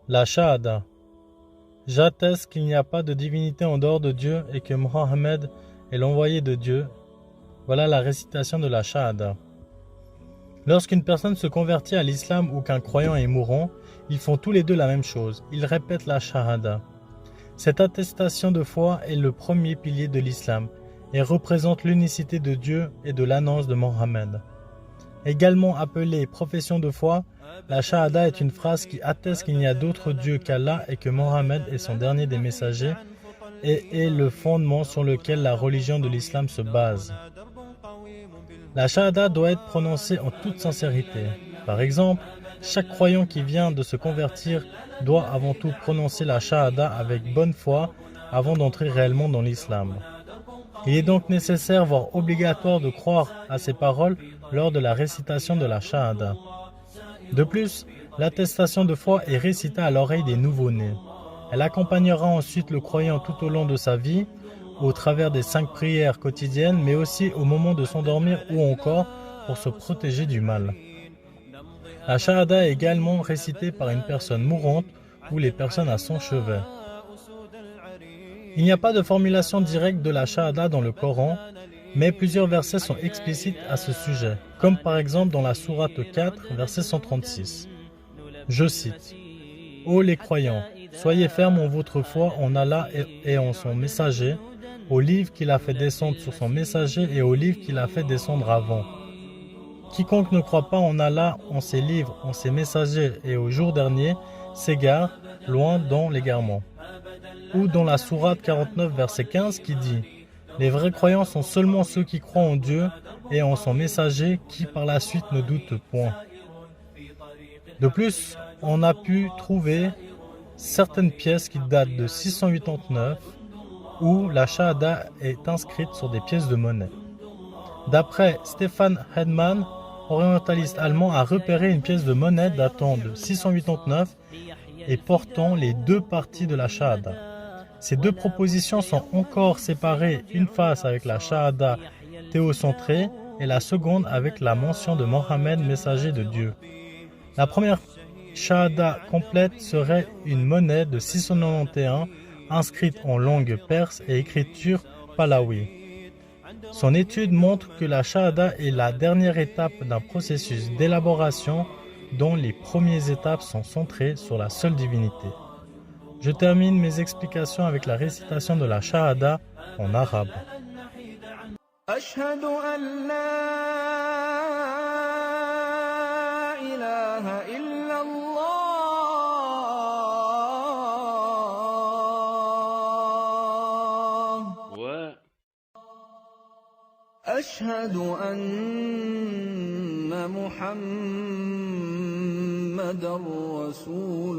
La Shahada. J'atteste qu'il n'y a pas de divinité en dehors de Dieu et que Mohammed est l'envoyé de Dieu. Voilà la récitation de la Shahada. Lorsqu'une personne se convertit à l'islam ou qu'un croyant est mourant, ils font tous les deux la même chose. Ils répètent la Shahada. Cette attestation de foi est le premier pilier de l'islam et représente l'unicité de Dieu et de l'annonce de Mohammed. Également appelée profession de foi, la Shahada est une phrase qui atteste qu'il n'y a d'autre Dieu qu'Allah et que Mohammed est son dernier des messagers et est le fondement sur lequel la religion de l'islam se base. La Shahada doit être prononcée en toute sincérité. Par exemple, chaque croyant qui vient de se convertir doit avant tout prononcer la Shahada avec bonne foi avant d'entrer réellement dans l'islam. Il est donc nécessaire, voire obligatoire, de croire à ces paroles lors de la récitation de la Shahada. De plus, l'attestation de foi est récitée à l'oreille des nouveau-nés. Elle accompagnera ensuite le croyant tout au long de sa vie, au travers des 5 prières quotidiennes, mais aussi au moment de s'endormir ou encore pour se protéger du mal. La Shahada est également récitée par une personne mourante ou les personnes à son chevet. Il n'y a pas de formulation directe de la Shahada dans le Coran, mais plusieurs versets sont explicites à ce sujet, comme par exemple dans la sourate 4, verset 136. Je cite : « Ô les croyants, soyez fermes en votre foi en Allah et en son messager, au livre qu'il a fait descendre sur son messager et au livre qu'il a fait descendre avant. Quiconque ne croit pas en Allah, en ses livres, en ses messagers et au jour dernier, s'égare, loin dans l'égarement. » Ou dans la sourate 49, verset 15 qui dit : « Les vrais croyants sont seulement ceux qui croient en Dieu et en son messager qui par la suite ne doutent point. » De plus, on a pu trouver certaines pièces qui datent de 689 où la Shahada est inscrite sur des pièces de monnaie. D'après Stefan Hedman, orientaliste allemand, a repéré une pièce de monnaie datant de 689 et portant les 2 parties de la Shahada. Ces 2 propositions sont encore séparées, une face avec la Shahada théocentrée et la seconde avec la mention de Mohammed, messager de Dieu. La première Shahada complète serait une monnaie de 691 inscrite en langue perse et écriture pahlavi. Son étude montre que la Shahada est la dernière étape d'un processus d'élaboration dont les premières étapes sont centrées sur la seule divinité. Je termine mes explications avec la récitation de la Shahada en arabe. أشهد أن لا إله إلا الله أشهد أن محمدًا رسول